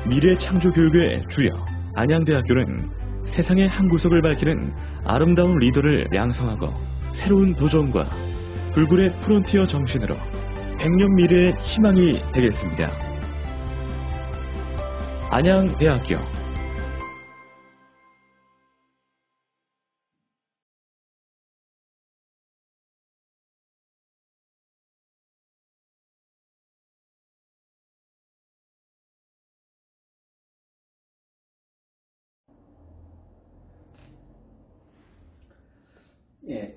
미래창조교육의 주역 안양대학교는 세상의 한 구석을 밝히는 아름다운 리더를 양성하고 새로운 도전과 불굴의 프론티어 정신으로 100년 미래의 희망이 되겠습니다. 안양대학교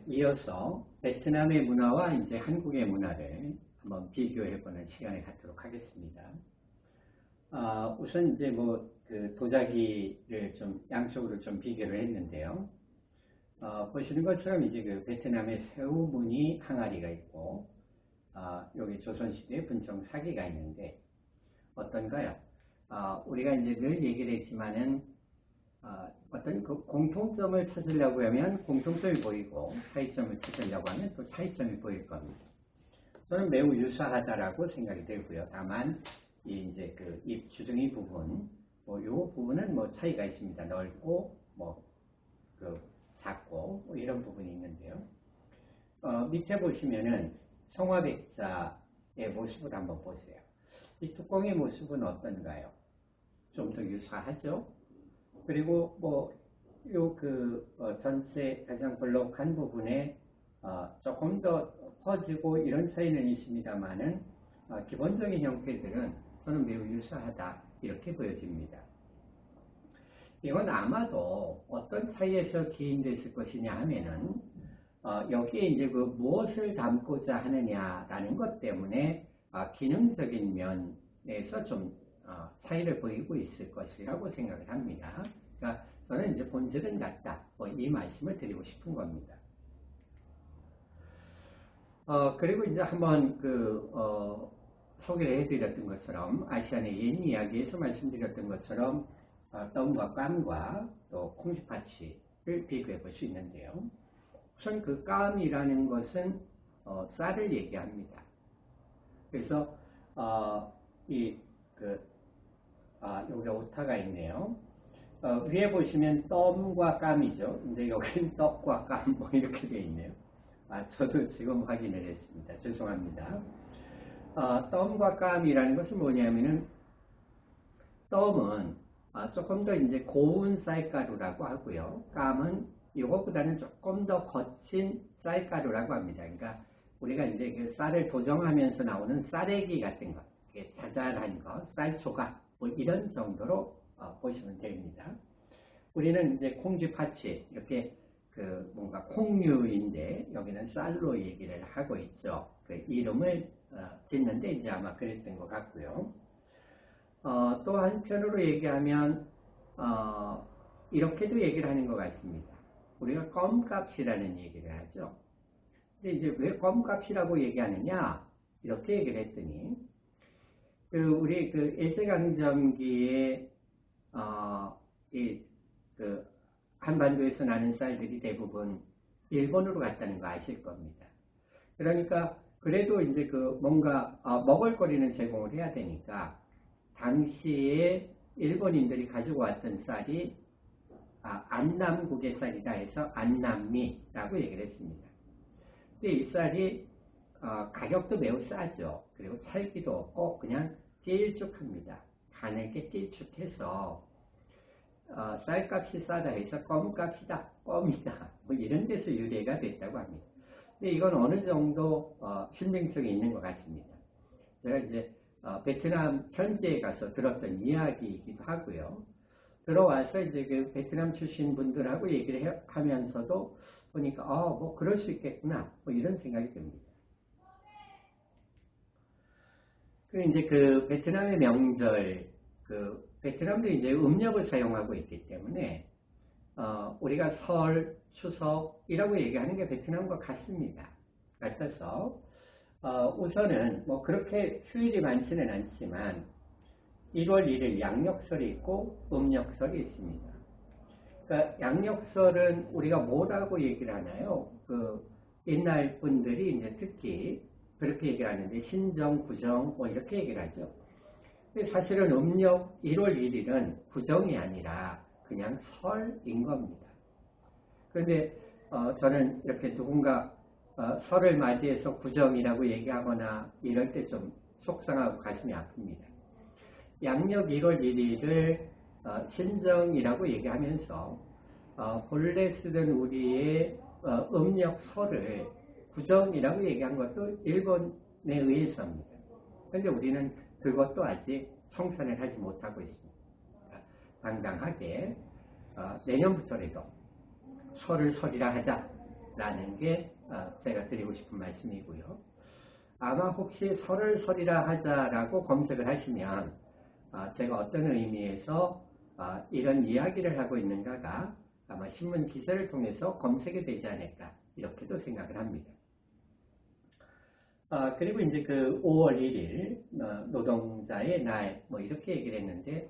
이어서 베트남의 문화와 이제 한국의 문화를 한번 비교해보는 시간을 갖도록 하겠습니다. 우선 이제 그 도자기를 좀 양쪽으로 좀 비교를 했는데요. 보시는 것처럼 이제 그 베트남의 새우무늬 항아리가 있고, 여기 조선시대의 분청 사기가 있는데 어떤가요? 우리가 이제 늘 얘기를 했지만은 어떤 그 공통점을 찾으려고 하면 공통점이 보이고 차이점을 찾으려고 하면 또 차이점이 보일 겁니다. 저는 매우 유사하다라고 생각이 되고요. 다만 이제 그 입 주둥이 부분, 요 부분은 차이가 있습니다. 넓고 그 작고 이런 부분이 있는데요. 밑에 보시면은 청화백자의 모습을 한번 보세요. 이 뚜껑의 모습은 어떤가요? 좀 더 유사하죠? 그리고 전체 가장 볼록한 부분에 조금 더 퍼지고 이런 차이는 있습니다만은 기본적인 형태들은 저는 매우 유사하다 이렇게 보여집니다. 이건 아마도 어떤 차이에서 기인됐을 것이냐 하면은 여기에 이제 그 무엇을 담고자 하느냐라는 것 때문에 기능적인 면에서 좀 차이를 보이고 있을 것이라고 생각을 합니다. 그러니까 저는 이제 본질은 같다. 이 말씀을 드리고 싶은 겁니다. 그리고 이제 한번 소개를 해드렸던 것처럼 아시안의 옛 이야기에서 말씀드렸던 것처럼 덤과 깜과 또 콩쥐파치를 비교해 볼 수 있는데요. 우선 그 깜이라는 것은 쌀을 얘기합니다. 그래서 여기 오타가 있네요. 위에 보시면 덤과 깜이죠. 근데 여기는 떡과 깜 이렇게 되어 있네요. 저도 지금 확인을 했습니다. 죄송합니다. 덤과 깜이라는 것은 뭐냐면은 덤은 조금 더 이제 고운 쌀가루라고 하고요. 깜은 이것보다는 조금 더 거친 쌀가루라고 합니다. 그러니까 우리가 이제 그 쌀을 도정하면서 나오는 쌀액이 같은 것, 자잘한 것, 쌀조각 이런 정도로 보시면 됩니다. 우리는 이제 콩쥐파치 이렇게 뭔가 콩류인데 여기는 쌀로 얘기를 하고 있죠. 그 이름을 짓는데 이제 아마 그랬던 것 같고요. 또 한편으로 얘기하면 이렇게도 얘기를 하는 것 같습니다. 우리가 껌값이라는 얘기를 하죠. 근데 이제 왜 껌값이라고 얘기하느냐 이렇게 얘기를 했더니 우리 일제강점기에 한반도에서 나는 쌀들이 대부분 일본으로 갔다는 거 아실 겁니다. 그러니까 그래도 이제 뭔가 먹을거리는 제공을 해야 되니까 당시에 일본인들이 가지고 왔던 쌀이 안남국의 쌀이다 해서 안남미라고 얘기를 했습니다. 근데 이 쌀이 가격도 매우 싸죠. 그리고 찰기도 없고 그냥 길쭉합니다. 가늘게 길쭉해서 쌀값이 싸다 해서 껌값이다, 껌이다 이런 데서 유래가 됐다고 합니다. 근데 이건 어느 정도 신빙성이 있는 것 같습니다. 제가 이제 베트남 현지에 가서 들었던 이야기이기도 하고요. 들어와서 이제 그 베트남 출신 분들하고 얘기를 하면서도 보니까 그럴 수 있겠구나 이런 생각이 듭니다. 그리고 이제 베트남의 명절 베트남도 이제 음력을 사용하고 있기 때문에 우리가 설, 추석이라고 얘기하는 게 베트남과 같습니다. 같아서 우선은 그렇게 휴일이 많지는 않지만 1월 1일 양력설이 있고 음력설이 있습니다. 그러니까 양력설은 우리가 뭐라고 얘기를 하나요? 옛날 분들이 이제 특히 그렇게 얘기를 하는데 신정, 구정 이렇게 얘기를 하죠. 근데 사실은 음력 1월 1일은 구정이 아니라 그냥 설인 겁니다. 그런데 저는 이렇게 누군가 설을 맞이해서 구정이라고 얘기하거나 이럴 때 좀 속상하고 가슴이 아픕니다. 양력 1월 1일을 신정이라고 얘기하면서 본래 쓰던 우리의 음력 설을 구정이라고 얘기한 것도 일본에 의해서입니다. 그런데 우리는 그것도 아직 청산을 하지 못하고 있습니다. 당당하게 내년부터라도 설을 설이라 하자라는 게 제가 드리고 싶은 말씀이고요. 아마 혹시 설을 설이라 하자라고 검색을 하시면 제가 어떤 의미에서 이런 이야기를 하고 있는가가 아마 신문 기사를 통해서 검색이 되지 않을까 이렇게도 생각을 합니다. 그리고 이제 그 5월 1일 노동자의 날 뭐 이렇게 얘기를 했는데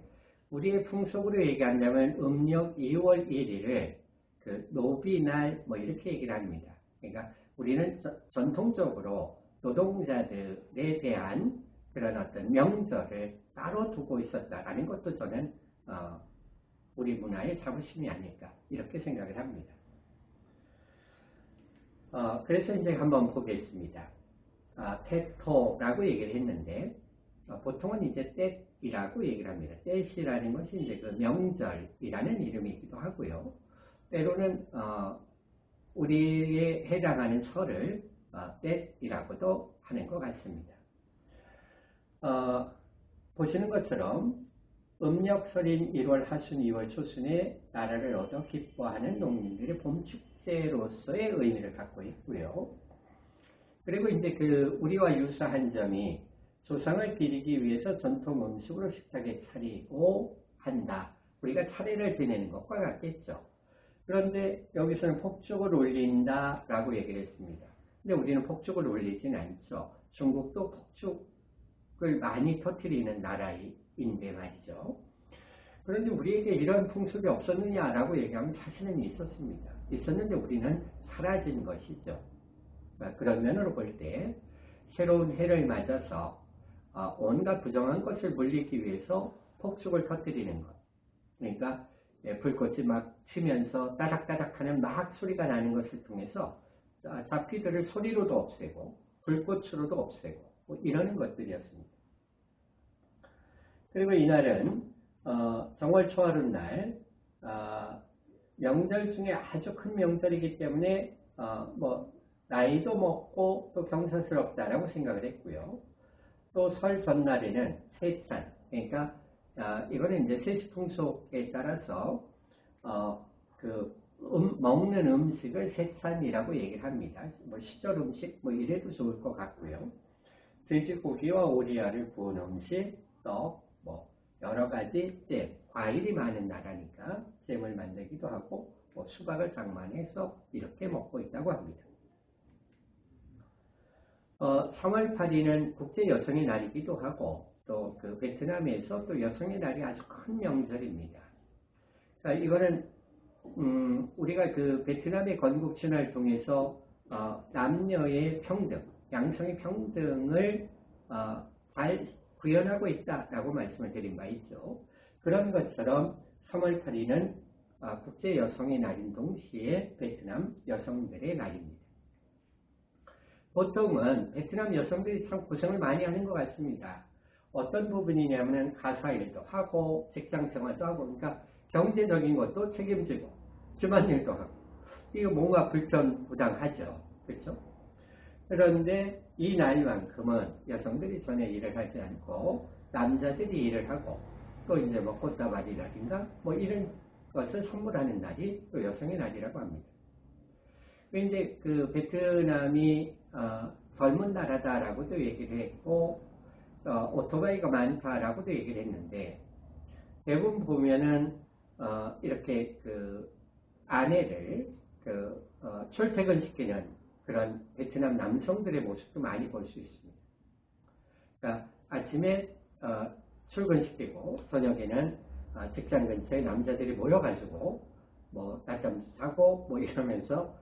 우리의 풍속으로 얘기한다면 음력 2월 1일을 그 노비날 뭐 이렇게 얘기를 합니다. 그러니까 우리는 전통적으로 노동자들에 대한 그런 어떤 명절을 따로 두고 있었다라는 것도 저는 우리 문화의 자부심이 아닐까 이렇게 생각을 합니다. 그래서 이제 한번 보겠습니다. 태토라고 얘기를 했는데 보통은 이제 떼이라고 얘기를 합니다. 떼이라는 것이 이제 그 명절이라는 이름이기도 하고요. 때로는 우리에 해당하는 설을 떼이라고도 하는 것 같습니다. 보시는 것처럼 음력설인 1월 하순 2월 초순에 나라를 얻어 기뻐하는 농민들의 봄축제로서의 의미를 갖고 있고요. 그리고 이제 그 우리와 유사한 점이 조상을 기리기 위해서 전통 음식으로 식탁에 차리고 한다. 우리가 차례를 지내는 것과 같겠죠. 그런데 여기서는 폭죽을 올린다라고 얘기를 했습니다. 근데 우리는 폭죽을 올리진 않죠. 중국도 폭죽을 많이 터뜨리는 나라인데 말이죠. 그런데 우리에게 이런 풍습이 없었느냐라고 얘기하면 사실은 있었습니다. 있었는데 우리는 사라진 것이죠. 그런 면으로 볼 때 새로운 해를 맞아서 온갖 부정한 것을 물리기 위해서 폭죽을 터뜨리는 것. 그러니까 불꽃이 막 튀면서 따닥따닥 하는 막 소리가 나는 것을 통해서 잡귀들을 소리로도 없애고 불꽃으로도 없애고 뭐 이러는 것들이었습니다. 그리고 이날은 정월 초하룻날 명절 중에 아주 큰 명절이기 때문에 뭐 나이도 먹고 또 경사스럽다라고 생각을 했고요. 또 설 전날에는 세찬, 그러니까 이거는 이제 세시풍속에 따라서 먹는 음식을 세찬이라고 얘기를 합니다. 뭐 시절 음식 뭐 이래도 좋을 것 같고요. 돼지고기와 오리알을 구운 음식, 떡, 뭐 여러 가지 잼, 과일이 많은 나라니까 잼을 만들기도 하고 뭐 수박을 장만해서 이렇게 먹고 있다고 합니다. 3월 8일은 국제 여성의 날이기도 하고 또 그 베트남에서 또 여성의 날이 아주 큰 명절입니다. 이거는 우리가 그 베트남의 건국춘을 통해서 남녀의 평등, 양성의 평등을 잘 구현하고 있다라고 말씀을 드린 바 있죠. 그런 것처럼 3월 8일은 국제 여성의 날인 동시에 베트남 여성들의 날입니다. 보통은 베트남 여성들이 참 고생을 많이 하는 것 같습니다. 어떤 부분이냐면 가사일도 하고 직장생활도 하고 그러니까 경제적인 것도 책임지고 집안일도 하고 이거 뭔가 불편부당하죠. 그렇죠? 그런데 이 날만큼은 여성들이 전혀 일을 하지 않고 남자들이 일을 하고 또 이제 뭐 꽃다발이라든가 뭐 이런 것을 선물하는 날이 또 여성의 날이라고 합니다. 그런데 그 베트남이 젊은 나라다라고도 얘기를 했고 오토바이가 많다라고도 얘기를 했는데 대부분 보면은 이렇게 그 아내를 출퇴근시키는 그런 베트남 남성들의 모습도 많이 볼 수 있습니다. 그러니까 아침에 출근시키고 저녁에는 직장 근처에 남자들이 모여가지고 뭐 낮잠 자고 뭐 이러면서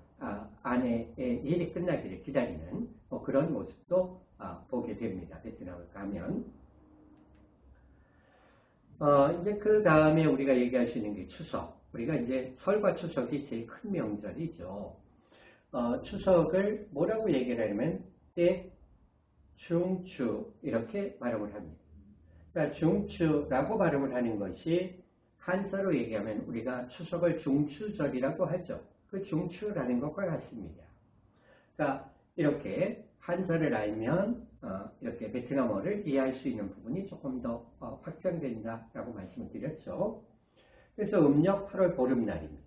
아내의 일이 끝나기를 기다리는 뭐 그런 모습도 보게 됩니다. 베트남을 가면. 이제 그 다음에 우리가 얘기할 수 있는 게 추석. 우리가 이제 설과 추석이 제일 큰 명절이죠. 추석을 뭐라고 얘기를 하냐면 대중추 이렇게 발음을 합니다. 그러니까 중추라고 발음을 하는 것이 한자로 얘기하면 우리가 추석을 중추절이라고 하죠. 그 중추라는 것과 같습니다. 그러니까 이렇게 한자를 알면 이렇게 베트남어를 이해할 수 있는 부분이 조금 더 확장된다라고 말씀을 드렸죠. 그래서 음력 8월 보름날입니다.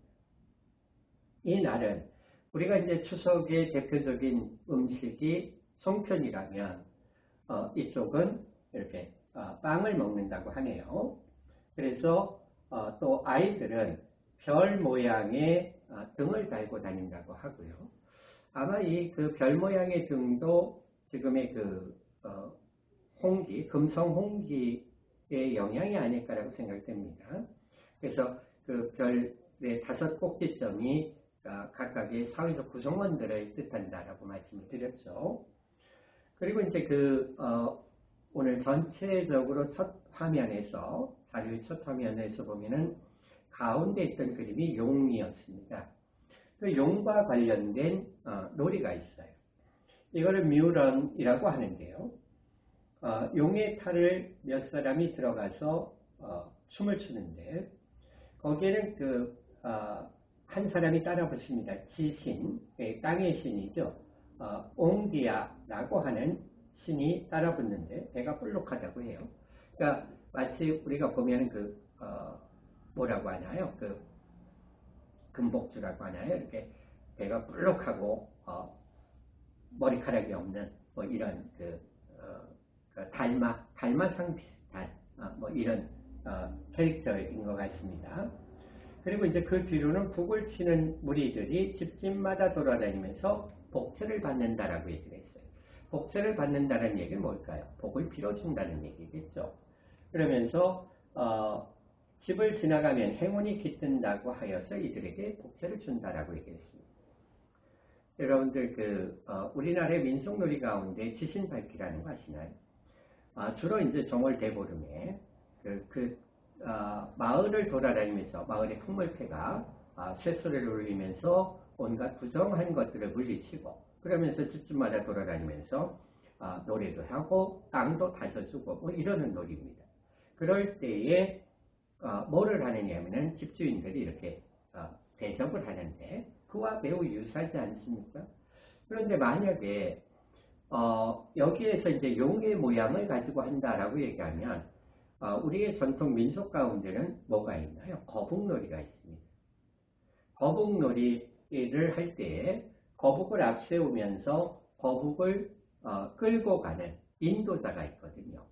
이 날은 우리가 이제 추석의 대표적인 음식이 송편이라면 이쪽은 이렇게 빵을 먹는다고 하네요. 그래서 또 아이들은 별 모양의 등을 달고 다닌다고 하고요. 아마 이 그 별 모양의 등도 지금의 그 홍기, 금성 홍기의 영향이 아닐까라고 생각됩니다. 그래서 그 별의 5 꼭지점이 각각의 사회적 구성원들을 뜻한다라고 말씀을 드렸죠. 그리고 이제 오늘 전체적으로 첫 화면에서, 자료의 첫 화면에서 보면은 가운데 있던 그림이 용이었습니다. 그 용과 관련된 놀이가 있어요. 이거를 뮤런이라고 하는데요. 용의 탈을 몇 사람이 들어가서 춤을 추는데 거기에는 한 사람이 따라 붙습니다. 지신, 땅의 신이죠. 옹디아라고 하는 신이 따라 붙는데 배가 볼록하다고 해요. 그러니까 마치 우리가 보면 뭐라고 하나요? 금복주라고 하나요? 이렇게 배가 볼록하고 머리카락이 없는 뭐 이런 달마상 비슷한 뭐 이런 캐릭터인 것 같습니다. 그리고 이제 그 뒤로는 북을 치는 무리들이 집집마다 돌아다니면서 복채를 받는다라고 얘기를 했어요. 복채를 받는다는 얘기는 뭘까요? 복을 빌어준다는 얘기겠죠. 그러면서 집을 지나가면 행운이 깃든다고 하여서 이들에게 복채를 준다라고 얘기했습니다. 여러분들 우리나라의 민속놀이 가운데 지신밟기라는 거 아시나요? 주로 이제 정월 대보름에 마을을 돌아다니면서 마을의 풍물패가 쇳소리를 울리면서 온갖 부정한 것들을 물리치고 그러면서 집집마다 돌아다니면서 노래도 하고 땅도 다져주고 뭐 이러는 놀이입니다. 그럴 때에 뭐를 하느냐면은 집주인들이 이렇게 대접을 하는데 그와 매우 유사하지 않습니까? 그런데 만약에 여기에서 이제 용의 모양을 가지고 한다라고 얘기하면 우리의 전통 민속 가운데는 뭐가 있나요? 거북놀이가 있습니다. 거북놀이를 할 때에 거북을 앞세우면서 거북을 끌고 가는 인도자가 있거든요.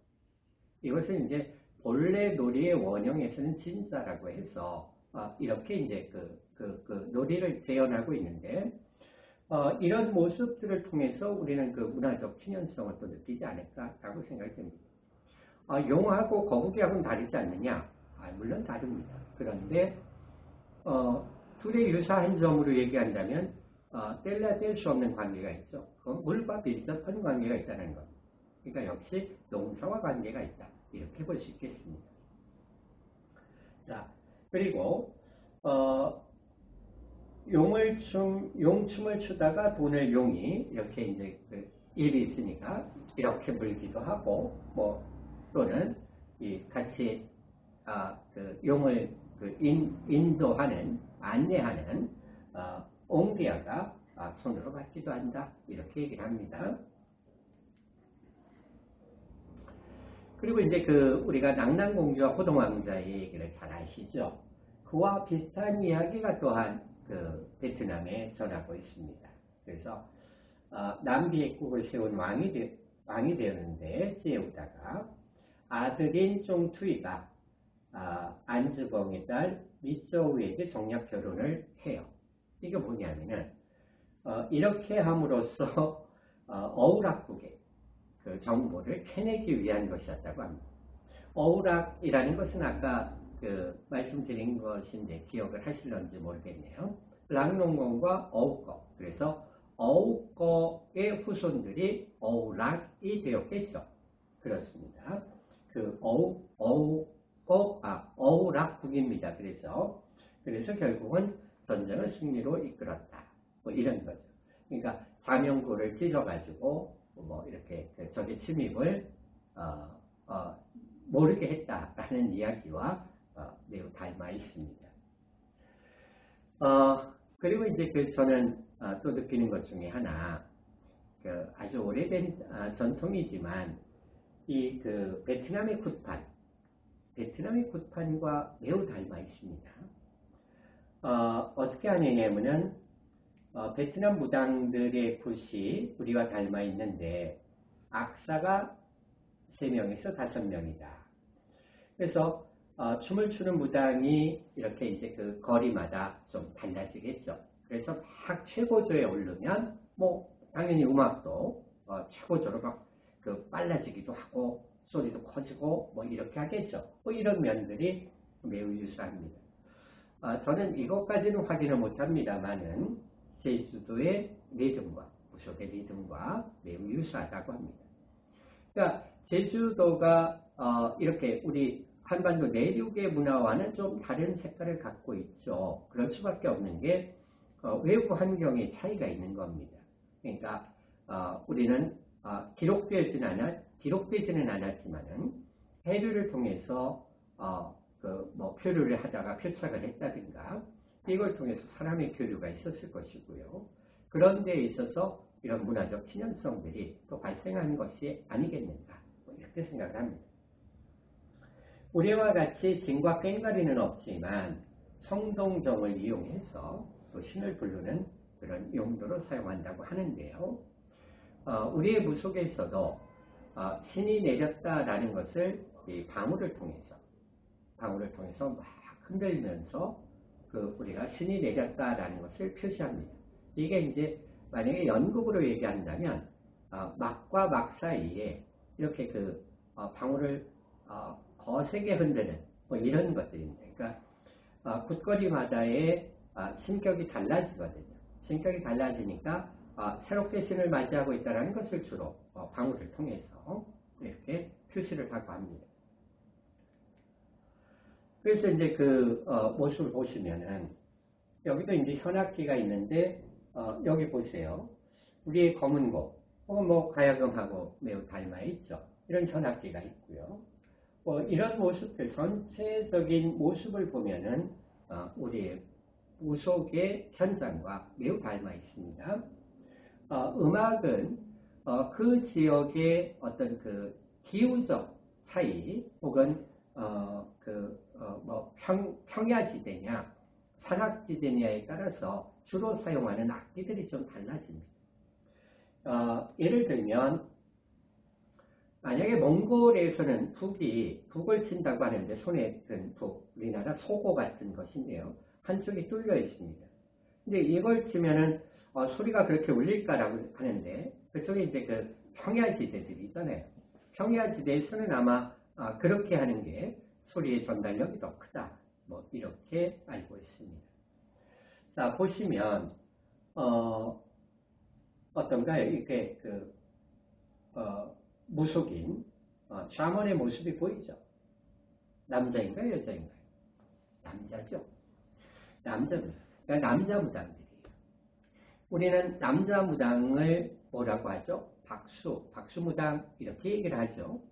이것은 이제 본래 놀이의 원형에서는 진자라고 해서 이렇게 이제 놀이를 재현하고 있는데 이런 모습들을 통해서 우리는 그 문화적 친연성을 또 느끼지 않을까라고 생각이 듭니다. 용하고 거북이하고는 다르지 않느냐? 물론 다릅니다. 그런데 둘의 유사한 점으로 얘기한다면 뗄래야 뗄 수 없는 관계가 있죠. 그건 물과 밀접한 관계가 있다는 것. 그러니까 역시 농사와 관계가 있다. 이렇게 볼 수 있겠습니다. 자, 그리고 용춤을 추다가 돈을 용이 이렇게 이제 일이 있으니까 이렇게 물기도 하고 뭐 또는 같이 용을 인도하는 안내하는 옹디아가 손으로 받기도 한다 이렇게 얘기를 합니다. 그리고 이제 우리가 낭랑공주와 호동왕자의 얘기를 잘 아시죠? 그와 비슷한 이야기가 또한 베트남에 전하고 있습니다. 그래서 남비의 국을 세운 왕이 되었는데 찌에우다가 아들인 쫑투이가 안즈봉의 딸 미쩌우에게 정략 결혼을 해요. 이게 뭐냐면은 이렇게 함으로써 어우락국의 정보를 캐내기 위한 것이었다고 합니다. 어우락이라는 것은 아까 말씀드린 것인데 기억을 하실런지 모르겠네요. 랑농공과 어우거. 그래서 어우거의 후손들이 어우락이 되었겠죠. 그렇습니다. 어우거 어우락국입니다. 그래서 결국은 전쟁을 승리로 이끌었다. 뭐 이런 거죠. 그러니까 자명고를 찢어가지고 뭐 이렇게 적의 침입을 모르게 했다라는 이야기와 매우 닮아 있습니다. 그리고 이제 저는 또 느끼는 것 중에 하나, 아주 오래된 전통이지만 이 베트남의 굿판과 매우 닮아 있습니다. 어떻게 하느냐면은 베트남 무당들의 굿이 우리와 닮아 있는데 악사가 3명에서 5명이다. 그래서 춤을 추는 무당이 이렇게 이제 그 거리마다 좀 달라지겠죠. 그래서 막 최고조에 오르면 뭐 당연히 음악도 최고조로 막 빨라지기도 하고 소리도 커지고 뭐 이렇게 하겠죠. 뭐 이런 면들이 매우 유사합니다. 저는 이것까지는 확인을 못합니다만은 제주도의 리듬과 무속의 리듬과 매우 유사하다고 합니다. 그러니까 제주도가 이렇게 우리 한반도 내륙의 문화와는 좀 다른 색깔을 갖고 있죠. 그럴 수밖에 없는 게 외부 환경의 차이가 있는 겁니다. 그러니까 우리는 기록되지는 않았지만은 해류를 통해서 뭐 표류를 하다가 표착을 했다든가 이걸 통해서 사람의 교류가 있었을 것이고요. 그런 데 있어서 이런 문화적 친연성들이 또 발생하는 것이 아니겠는가 뭐 이렇게 생각을 합니다. 우리와 같이 징과 꽹과리는 없지만 성동정을 이용해서 또 신을 부르는 그런 용도로 사용한다고 하는데요. 우리의 무속에서도 신이 내렸다라는 것을 이 방울을 통해서 막 흔들면서 우리가 신이 내렸다라는 것을 표시합니다. 이게 이제 만약에 연극으로 얘기한다면 막과 막 사이에 이렇게 방울을 거세게 흔드는 뭐 이런 것들입니다. 그러니까 굿거리마다의 신격이 달라지거든요. 신격이 달라지니까 새롭게 신을 맞이하고 있다는 것을 주로 방울을 통해서 이렇게 표시를 하고 합니다. 그래서 이제 모습을 보시면은 여기도 이제 현악기가 있는데 여기 보세요. 우리의 검은고 혹은 뭐 가야금하고 매우 닮아 있죠. 이런 현악기가 있고요. 이런 모습들 전체적인 모습을 보면은 우리의 무속의 현장과 매우 닮아 있습니다. 음악은 그 지역의 어떤 기후적 차이 혹은 평야지대냐 산악지대냐에 따라서 주로 사용하는 악기들이 좀 달라집니다. 예를 들면 만약에 몽골에서는 북을 친다고 하는데 손에 든 북, 우리나라 소고 같은 것인데요. 한쪽이 뚫려 있습니다. 근데 이걸 치면은 소리가 그렇게 울릴까라고 하는데 그쪽에 이제 평야지대들이 있잖아요. 평야지대에서는 아마 그렇게 하는 게 소리의 전달력이 더 크다. 뭐 이렇게 알고 있습니다. 자 보시면 어떤가요? 이게 무속인 샤먼의 모습이 보이죠? 남자인가요? 여자인가요? 남자죠. 남자입니다. 그러니까 남자 무당들이에요. 우리는 남자 무당을 뭐라고 하죠? 박수무당 이렇게 얘기를 하죠.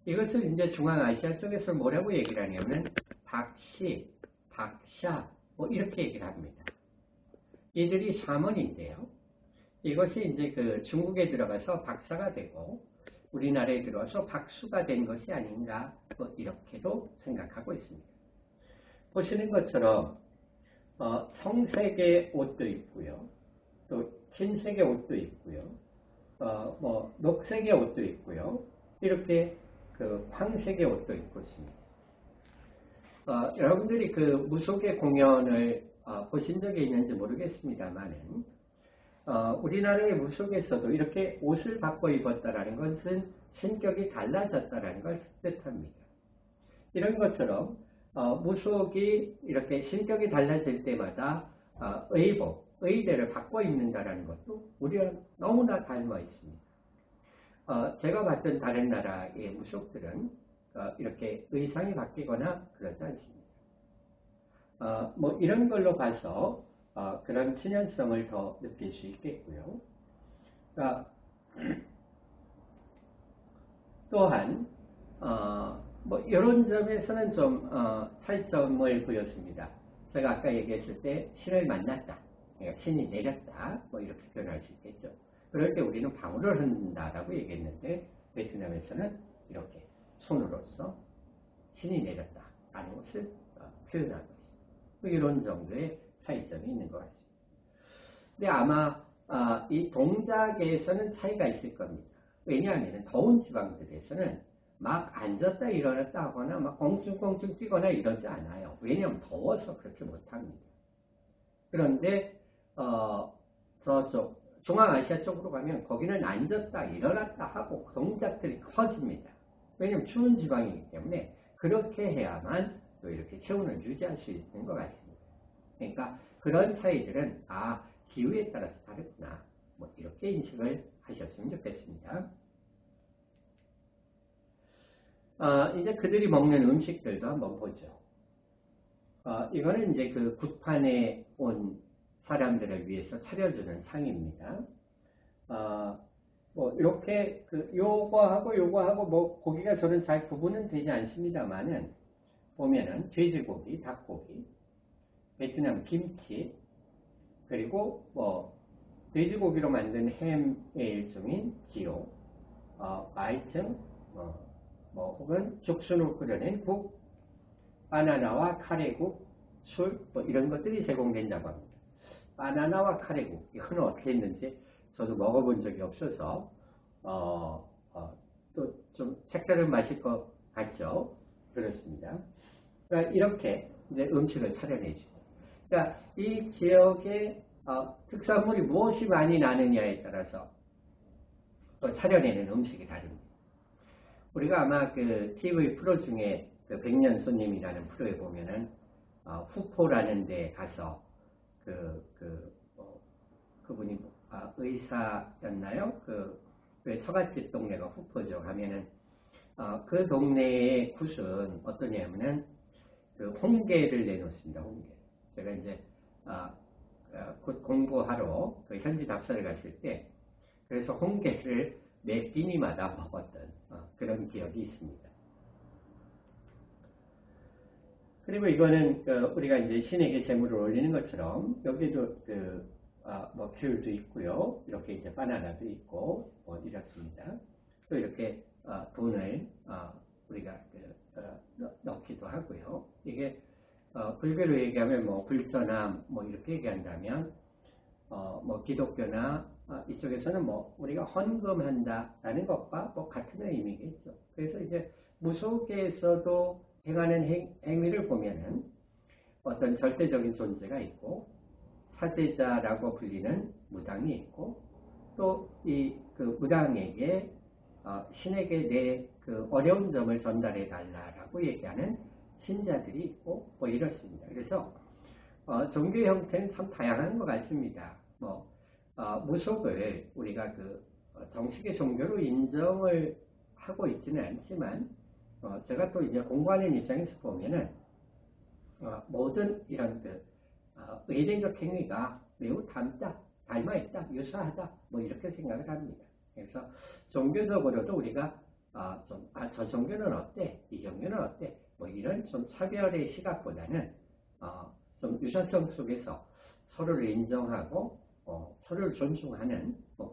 이것을 이제 중앙아시아 쪽에서 뭐라고 얘기를 하냐면 박시, 박샤 뭐 이렇게 얘기를 합니다. 이들이 샤먼인데요. 이것이 이제 중국에 들어가서 박사가 되고 우리나라에 들어와서 박수가 된 것이 아닌가 뭐 이렇게도 생각하고 있습니다. 보시는 것처럼 청색의 옷도 있고요. 또 흰색의 옷도 있고요. 뭐 녹색의 옷도 있고요. 이렇게 황색의 옷도 입고 있습니다. 여러분들이 무속의 공연을 보신 적이 있는지 모르겠습니다만은 우리나라의 무속에서도 이렇게 옷을 바꿔 입었다라는 것은 신격이 달라졌다라는 걸 뜻합니다. 이런 것처럼 무속이 이렇게 신격이 달라질 때마다 의대를 바꿔 입는다라는 것도 우리와 너무나 닮아 있습니다. 제가 봤던 다른 나라의 무속들은 이렇게 의상이 바뀌거나 그러지 않습니다. 뭐 이런 걸로 봐서 그런 친연성을 더 느낄 수 있겠고요. 또한 뭐 이런 점에서는 좀 차이점을 보였습니다. 제가 아까 얘기했을 때 신을 만났다, 그러니까 신이 내렸다, 뭐 이렇게 표현할 수 있겠죠. 그럴 때 우리는 방울을 흔든다라고 얘기했는데 베트남에서는 이렇게 손으로서 신이 내렸다라는 것을 표현하고 있습니다. 뭐 이런 정도의 차이점이 있는 것 같습니다. 근데 아마 이 동작에서는 차이가 있을 겁니다. 왜냐하면 더운 지방들에서는 막 앉았다 일어났다 하거나 막 껑충껑충 뛰거나 이러지 않아요. 왜냐하면 더워서 그렇게 못합니다. 그런데 저쪽 중앙아시아 쪽으로 가면 거기는 앉았다 일어났다 하고 동작들이 커집니다. 왜냐하면 추운 지방이기 때문에 그렇게 해야만 또 이렇게 체온을 유지할 수 있는 것 같습니다. 그러니까 그런 차이들은 기후에 따라서 다르구나, 뭐 이렇게 인식을 하셨으면 좋겠습니다. 이제 그들이 먹는 음식들도 한번 보죠. 이거는 이제 그 굿판에 온 사람들을 위해서 차려주는 상입니다. 뭐 이렇게 요거하고 뭐 고기가 저는 잘 구분은 되지 않습니다만은 보면은 돼지고기, 닭고기, 베트남 김치, 그리고 뭐 돼지고기로 만든 햄의 일종인 지오, 마이쮸, 뭐 혹은 죽순으로 끓여낸 국, 바나나와 카레국, 술, 뭐 이런 것들이 제공된다고 합니다. 바나나와 카레국, 이건 어떻게 했는지 저도 먹어본 적이 없어서 또 좀 색다른 맛일 것 같죠. 그렇습니다. 그러니까 이렇게 이제 음식을 차려내주죠. 그러니까 이 지역의 특산물이 무엇이 많이 나느냐에 따라서 또 차려내는 음식이 다릅니다. 우리가 아마 그 TV 프로 중에 그 백년 손님이라는 프로에 보면은 후포라는 데 가서 그분이 의사였나요? 왜 처갓집 동네가 후포죠 하면은 그 동네의 굿은 어떠냐면은 그 홍게를 내놓습니다. 홍게. 제가 이제 곧 공부하러 그 현지 답사를 갔을 때 그래서 홍게를 매 끼니마다 먹었던 그런 기억이 있습니다. 그리고 이거는 우리가 이제 신에게 제물을 올리는 것처럼 여기도 뭐 귤도 있고요. 이렇게 이제 바나나도 있고 뭐 이렇습니다. 또 이렇게 돈을 우리가 넣기도 하고요. 이게 불교로 얘기하면 뭐 불전함 뭐 이렇게 얘기한다면 뭐 기독교나 이쪽에서는 뭐 우리가 헌금한다라는 것과 뭐 같은 의미겠죠. 그래서 이제 무속에서도 행하는 행위를 보면은 어떤 절대적인 존재가 있고 사제자라고 불리는 무당이 있고 또 이 그 무당에게 신에게 내 그 어려운 점을 전달해 달라라고 얘기하는 신자들이 있고 뭐 이렇습니다. 그래서 종교 형태는 참 다양한 것 같습니다. 뭐 무속을 우리가 그 정식의 종교로 인정을 하고 있지는 않지만 제가 또 이제 공부하는 입장에서 보면은 모든 이런 의례적 행위가 매우 닮아있다, 유사하다, 뭐 이렇게 생각을 합니다. 그래서 종교적으로도 우리가 저 종교는 어때, 이 종교는 어때, 뭐 이런 좀 차별의 시각보다는 좀 유사성 속에서 서로를 인정하고 서로를 존중하는 뭐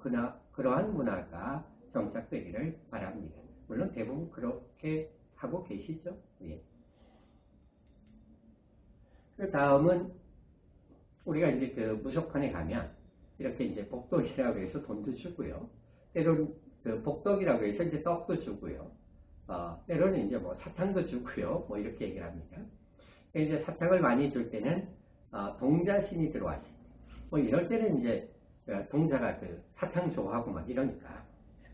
그러한 문화가 정착되기를 바랍니다. 물론 대부분 그렇게 하고 계시죠. 예. 그 다음은 우리가 이제 그 무속판에 가면 이렇게 이제 복덕이라고 해서 돈도 주고요. 때로는 그 복덕이라고 해서 이제 떡도 주고요. 때로는 이제 뭐 사탕도 주고요. 뭐 이렇게 얘기를 합니다. 이제 사탕을 많이 줄 때는 동자신이 들어왔을 때, 뭐 이럴 때는 이제 동자가 그 사탕 좋아하고 막 이러니까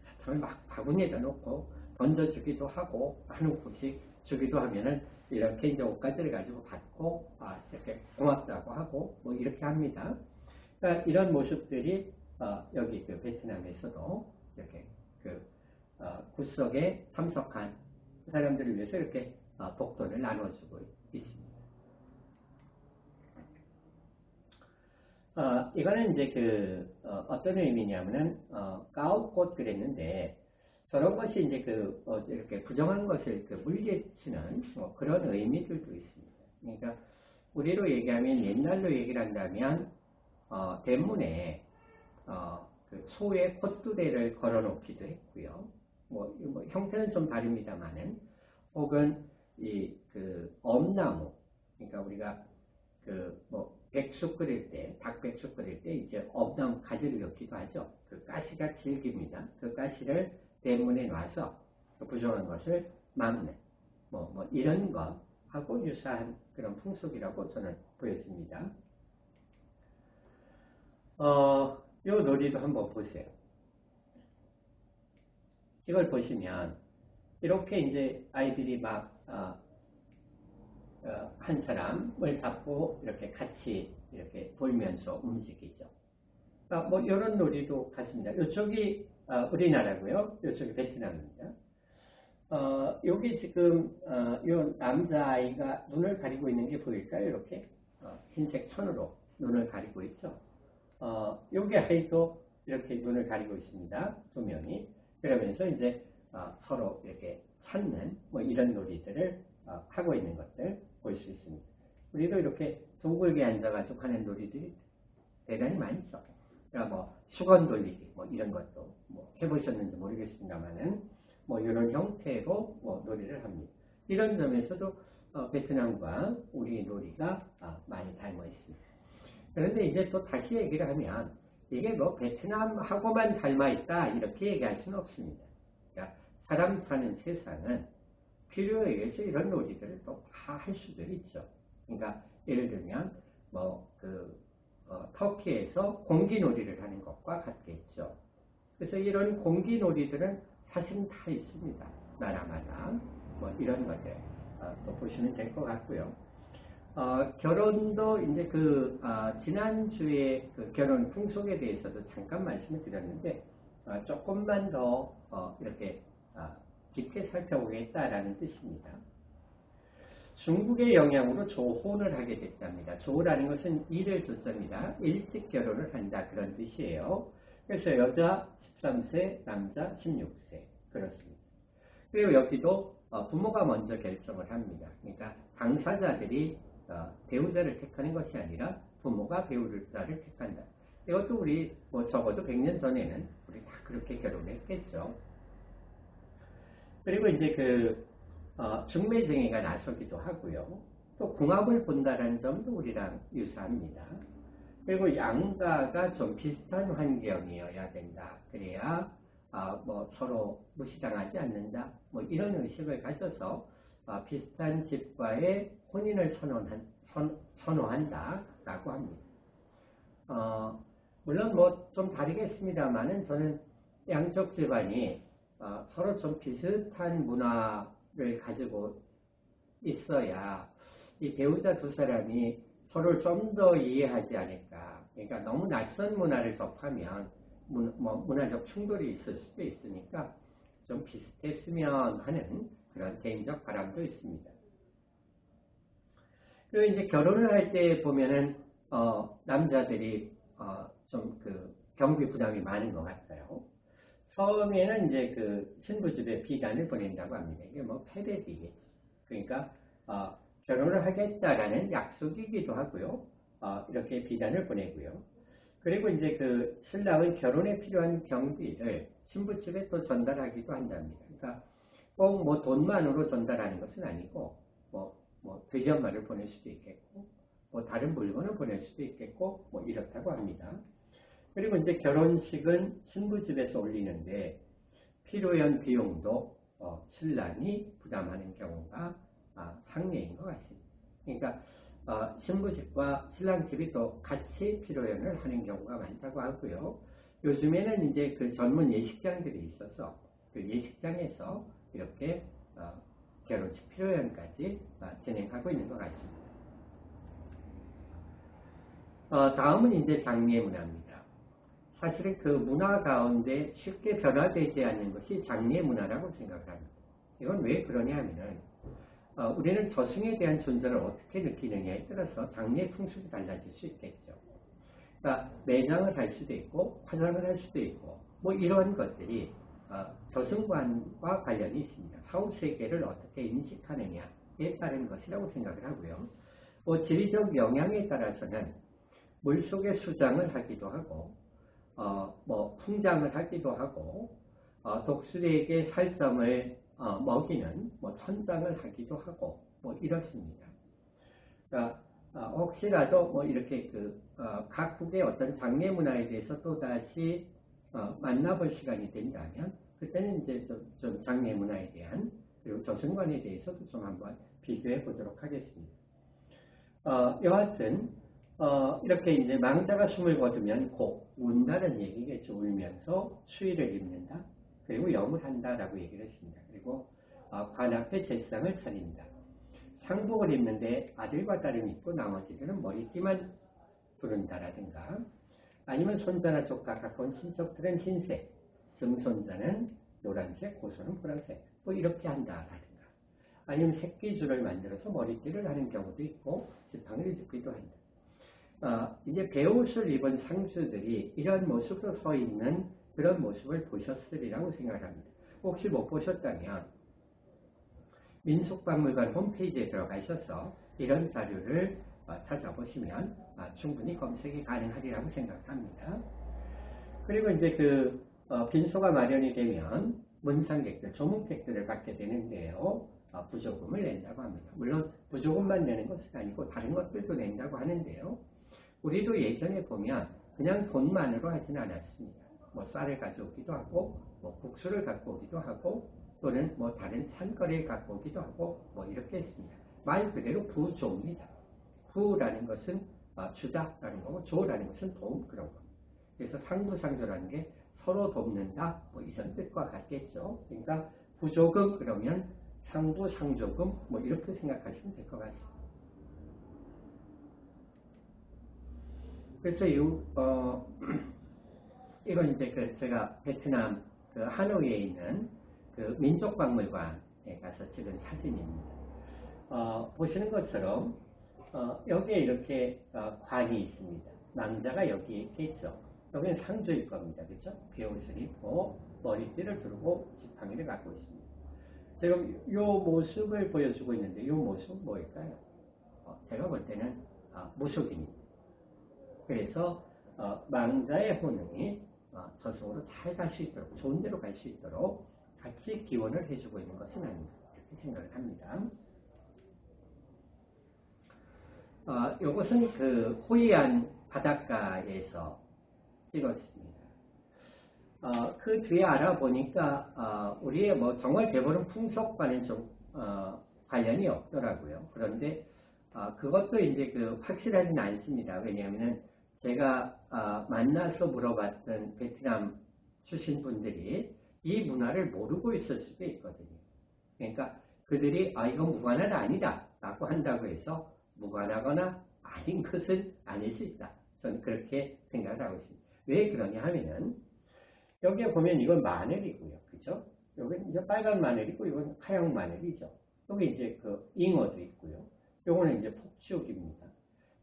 사탕을 막 바구니에다 놓고 던져주기도 하고 한우 국씩 주기도 하면은 이렇게 이제 옷가지를 가지고 받고 이렇게 고맙다고 하고 뭐 이렇게 합니다. 그러니까 이런 모습들이 여기 그 베트남에서도 이렇게 굿석에 참석한 사람들을 위해서 이렇게 복돈을 나눠주고 있습니다. 이거는 이제 어떤 의미냐면은, 까웃꽃 그랬는데, 저런 것이 이제 이렇게 부정한 것을 물리치는 그런 의미들도 있습니다. 그러니까, 우리로 얘기하면, 옛날로 얘기를 한다면, 대문에, 소의 콧두대를 걸어 놓기도 했고요. 형태는 좀 다릅니다만은, 혹은, 엄나무, 그러니까 우리가 백숙 끓일 때, 닭백숙 끓일 때 이제 엄나무 가지를 넣기도 하죠. 그 가시가 질깁니다. 그 가시를 대문에 놔서 부정한 것을 막는, 이런 것하고 유사한 그런 풍속이라고 저는 보여집니다. 이 놀이도 한번 보세요. 이걸 보시면, 이렇게 이제 아이들이 한 사람을 잡고 이렇게 같이 이렇게 돌면서 움직이죠. 이런 놀이도 같습니다. 이쪽이 우리나라고요. 이쪽이 베트남입니다. 여기 지금 이 남자아이가 눈을 가리고 있는 게 보일까요? 이렇게 흰색 천으로 눈을 가리고 있죠. 여기 아이도 이렇게 눈을 가리고 있습니다. 두 명이. 그러면서 이제 서로 이렇게 찾는 이런 놀이들을 하고 있는 것들 볼 수 있습니다. 우리도 이렇게 둥글게 앉아가지고 하는 놀이들이 대단히 많죠. 그러니까 수건 돌리기 이런 것도 해보셨는지 모르겠습니다만은 이런 형태로 놀이를 합니다. 이런 점에서도 베트남과 우리 놀이가 많이 닮아 있습니다. 그런데 이제 또 다시 얘기를 하면 이게 베트남하고만 닮아 있다 이렇게 얘기할 수는 없습니다. 그러니까 사람 사는 세상은 필요에 의해서 이런 놀이들을 또 다 할 수도 있죠. 그러니까 예를 들면 터키에서 공기놀이를 하는 것과 같겠죠. 그래서 이런 공기놀이들은 사실은 다 있습니다. 나라마다 이런 것들 또 보시면 될 것 같고요. 결혼도 이제 지난주에 결혼 풍속에 대해서도 잠깐 말씀을 드렸는데 조금만 더 이렇게 깊게 살펴보겠다라는 뜻입니다. 중국의 영향으로 조혼을 하게 됐답니다. 조라는 것은 일을 조자입니다. 일찍 결혼을 한다 그런 뜻이에요. 그래서 여자 13세, 남자 16세 그렇습니다. 그리고 여기도 부모가 먼저 결정을 합니다. 그러니까 당사자들이 배우자를 택하는 것이 아니라 부모가 배우자를 택한다. 이것도 우리 적어도 100년 전에는 우리 다 그렇게 결혼했겠죠. 그리고 이제 중매쟁이가 나서기도 하고요. 또 궁합을 본다는 점도 우리랑 유사합니다. 그리고 양가가 좀 비슷한 환경이어야 된다. 그래야 서로 무시당하지 않는다. 이런 의식을 가져서 비슷한 집과의 혼인을 선호한다라고 합니다. 물론 좀 다르겠습니다만은 저는 양쪽 집안이 서로 좀 비슷한 문화를 가지고 있어야 이 배우자 두 사람이 서로를 좀 더 이해하지 않을까. 그러니까 너무 낯선 문화를 접하면 문화적 충돌이 있을 수도 있으니까 좀 비슷했으면 하는 그런 개인적 바람도 있습니다. 그리고 이제 결혼을 할 때 보면은 남자들이 좀 경비 부담이 많은 것 같아요. 처음에는 이제 신부 집에 비단을 보낸다고 합니다. 이게 패배비겠죠. 그러니까 결혼을 하겠다라는 약속이기도 하고요. 이렇게 비단을 보내고요. 그리고 이제 신랑은 결혼에 필요한 경비를 신부 집에 또 전달하기도 한답니다. 그러니까 꼭 돈만으로 전달하는 것은 아니고 돼지엄마를 보낼 수도 있겠고 다른 물건을 보낼 수도 있겠고 이렇다고 합니다. 그리고 이제 결혼식은 신부 집에서 올리는데 필요한 비용도 신랑이 부담하는 경우가 상례인 것 같습니다. 그러니까 신부 집과 신랑 집이 또 같이 피로연을 하는 경우가 많다고 하고요. 요즘에는 이제 전문 예식장들이 있어서 예식장에서 이렇게 결혼식 피로연까지 진행하고 있는 것 같습니다. 다음은 이제 장례 문화입니다. 사실은 문화 가운데 쉽게 변화되지 않는 것이 장례 문화라고 생각합니다. 이건 왜 그러냐 하면은, 우리는 저승에 대한 존재를 어떻게 느끼느냐에 따라서 장래의 풍습이 달라질 수 있겠죠. 그러니까 매장을 할 수도 있고 화장을 할 수도 있고 뭐 이런 것들이 저승관과 관련이 있습니다. 사후세계를 어떻게 인식하느냐에 따른 것이라고 생각을 하고요. 뭐 지리적 영향에 따라서는 물속에 수장을 하기도 하고 뭐 풍장을 하기도 하고 독수리에게 살점을 먹이는 뭐 천장을 하기도 하고 뭐 이렇습니다. 그러니까 혹시라도 뭐 이렇게 각국의 어떤 장례 문화에 대해서 또 다시 만나볼 시간이 된다면 그때는 이제 좀 장례 문화에 대한 그리고 저승관에 대해서도 좀 한번 비교해 보도록 하겠습니다. 여하튼 이렇게 이제 망자가 숨을 거두면 곧 운다는 얘기겠죠. 울면서 수의를 입는다. 그리고 염을 한다라고 얘기를 했습니다. 그리고 관 앞에 제상을 차린다. 상복을 입는데 아들과 딸을 입고 나머지들은 머리띠만 두른다라든가 아니면 손자나 조카 가까운 친척들은 흰색, 증손자는 노란색, 고소는 보라색 뭐 이렇게 한다라든가 아니면 새끼줄을 만들어서 머리띠를 하는 경우도 있고 지팡이를 짚기도 한다. 이제 배옷을 입은 상주들이 이런 모습으로 서 있는 그런 모습을 보셨으리라고 생각합니다. 혹시 못 보셨다면 민속박물관 홈페이지에 들어가셔서 이런 자료를 찾아보시면 충분히 검색이 가능하리라고 생각합니다. 그리고 이제 빈소가 마련이 되면 문상객들, 조문객들을 받게 되는데요. 부조금을 낸다고 합니다. 물론 부조금만 내는 것은 아니고 다른 것들도 낸다고 하는데요. 우리도 예전에 보면 그냥 돈만으로 하지는 않았습니다. 뭐 쌀을 가져오기도 하고 뭐 국수를 갖고 오기도 하고 또는 뭐 다른 찬거리를 갖고 오기도 하고 뭐 이렇게 했습니다. 말 그대로 부조입니다. 부라는 것은 주다라는 거고 조라는 것은 도움 그런 겁니다. 그래서 상부상조라는 게 서로 돕는다 뭐 이런 뜻과 같겠죠. 그러니까 부조금 그러면 상부상조금 뭐 이렇게 생각하시면 될 것 같습니다. 그래서 이건 이제 제가 베트남 하노이에 있는 민족박물관에 가서 찍은 사진입니다. 보시는 것처럼 여기에 이렇게 관이 있습니다. 망자가 여기에 있겠죠. 여기는 상조일 겁니다. 그렇죠? 베옷을 입고 머리띠를 두르고 지팡이를 갖고 있습니다. 지금 이 모습을 보여주고 있는데 이 모습은 뭘까요? 제가 볼 때는 무속입니다. 그래서 망자의 혼응이 저승으로 잘 갈 수 있도록 좋은 데로 갈 수 있도록 같이 기원을 해주고 있는 것은 아닌가 이렇게 생각을 합니다. 이것은 호이안 바닷가에서 찍었습니다. 그 뒤에 알아보니까 우리의 뭐 정말 대부분 풍속과는 좀 관련이 없더라고요. 그런데 그것도 이제 확실하지는 않습니다. 왜냐하면 제가 만나서 물어봤던 베트남 출신 분들이 이 문화를 모르고 있을 수도 있거든요. 그러니까 그들이 이건 무관하다 아니다 라고 한다고 해서 무관하거나 아닌 것은 아닐 수 있다. 저는 그렇게 생각을 하고 있습니다. 왜 그러냐 하면은 여기에 보면 이건 마늘이고요. 그죠? 여기 이제 빨간 마늘이고 이건 하얀 마늘이죠. 여기 이제 잉어도 있고요. 요거는 이제 폭죽입니다.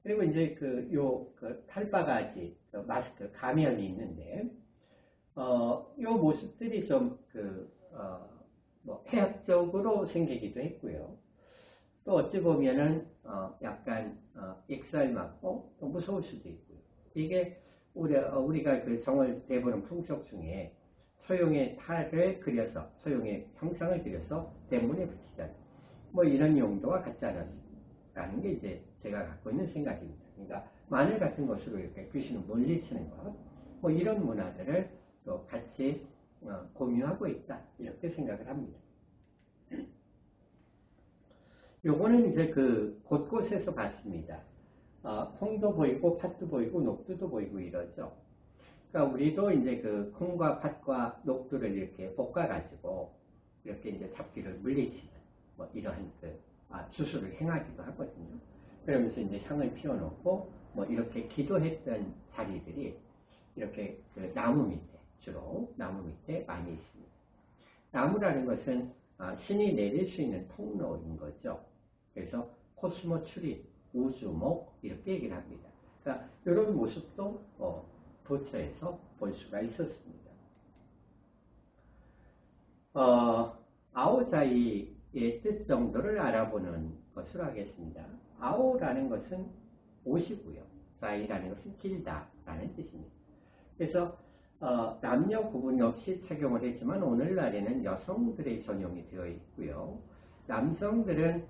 그리고 이제 탈바가지 마스크 가면이 있는데 요 모습들이 좀 뭐 해학적으로 생기기도 했고요. 또 어찌 보면은 약간 익살 맞고 또 무서울 수도 있고요. 이게 우리가 정월 대보름 풍속 중에 소용의 탈을 그려서 소용의 형상을 그려서 대문에 붙이자 뭐 이런 용도와 같지 않았을까라는 게 이제 제가 갖고 있는 생각입니다. 그러니까 마늘 같은 것으로 이렇게 귀신을 물리치는 것, 뭐 이런 문화들을 또 같이 공유하고 있다 이렇게 생각을 합니다. 요거는 이제 곳곳에서 봤습니다. 콩도 보이고 팥도 보이고 녹두도 보이고 이러죠. 그러니까 우리도 이제 콩과 팥과 녹두를 이렇게 볶아가지고 이렇게 이제 잡기를 물리치는 뭐 이러한 주술을 행하기도 하거든요. 그러면서 이제 향을 피워놓고 뭐 이렇게 기도했던 자리들이 이렇게 나무 밑에 주로 나무 밑에 많이 있습니다. 나무라는 것은 신이 내릴 수 있는 통로인 거죠. 그래서 코스모 출입, 우주목 이렇게 얘기를 합니다. 그러니까 이런 모습도 도처에서 볼 수가 있었습니다. 아오자이의 뜻 정도를 알아보는 것으로 하겠습니다. 아오라는 것은 옷이고요. 자이라는 것은 길다라는 뜻입니다. 그래서 남녀 구분 없이 착용을 했지만 오늘날에는 여성들의 전용이 되어 있고요. 남성들은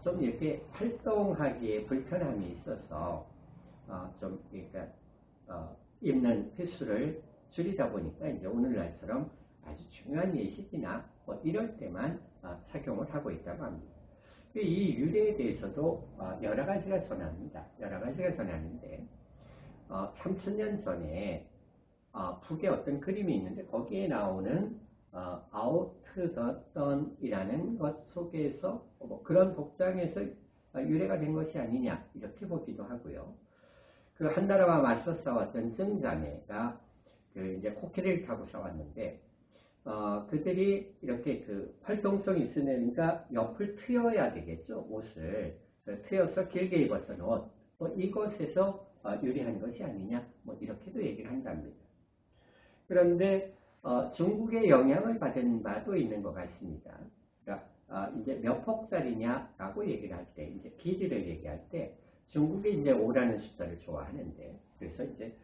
좀 이렇게 활동하기에 불편함이 있어서 좀 그러니까 입는 횟수를 줄이다 보니까 이제 오늘날처럼 아주 중요한 예식이나 뭐 이럴 때만 착용을 하고 있다고 합니다. 이 유래에 대해서도 여러 가지가 전합니다. 여러 가지가 전하는데 3000년 전에 북에 어떤 그림이 있는데 거기에 나오는 아우트던이라는 것 속에서 뭐 그런 복장에서 유래가 된 것이 아니냐 이렇게 보기도 하고요. 그 한나라와 맞서 싸웠던 증자매가 이제 코끼리를 타고 싸웠는데 그들이 이렇게 그 활동성이 있으니까 옆을 트여야 되겠죠. 옷을 트여서 길게 입었던 옷 뭐 이것에서 유래한 것이 아니냐 뭐 이렇게도 얘기를 한답니다. 그런데 중국의 영향을 받은 바도 있는 것 같습니다. 그러니까 이제 몇 폭짜리냐라고 얘기를 할 때 이제 길이를 얘기할 때 중국이 이제 5라는 숫자를 좋아하는데 그래서 이제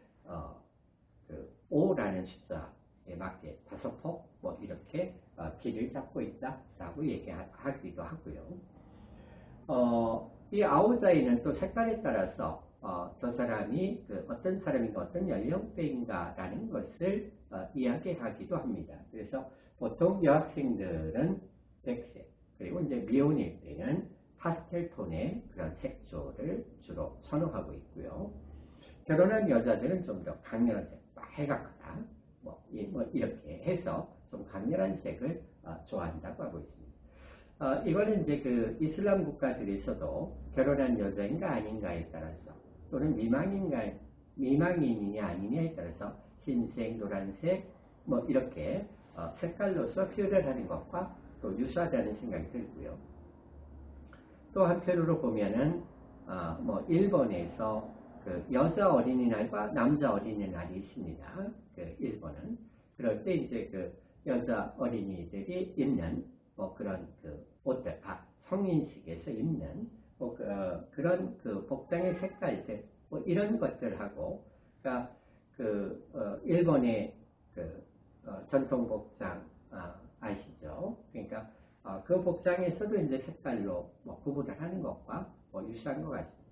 그 5라는 숫자에 맞게 5폭 뭐 이렇게 길을 잡고 있다라고 얘기하기도 하고요. 이 아오자이는 또 색깔에 따라서 저 사람이 어떤 사람인가 어떤 연령대인가라는 것을 이야기하기도 합니다. 그래서 보통 여학생들은 백색 그리고 이제 미혼일 때는 파스텔 톤의 그런 색조를 주로 선호하고 있고요. 결혼한 여자들은 좀 더 강렬한 색, 해가크다 뭐 이렇게 해서 좀 강렬한 색을 좋아한다고 하고 있습니다. 이거는 이제 그 이슬람 국가들에서도 결혼한 여자인가 아닌가에 따라서 또는 미망인이냐 아니냐에 따라서 흰색, 노란색 뭐 이렇게 색깔로서 표현을 하는 것과 또 유사하다는 생각이 들고요. 또 한편으로 보면은 뭐 일본에서 그 여자 어린이날과 남자 어린이날이 있습니다. 그 일본은 그럴 때 이제 그 여자 어린이들이 입는 뭐 그런 그 옷들, 성인식에서 입는 뭐 그런 그 복장의 색깔들 뭐 이런 것들하고 그러니까 일본의 전통 복장 아시죠? 그러니까 그 복장에서도 이제 색깔로 뭐 구분을 하는 것과 뭐 유사한 것 같습니다.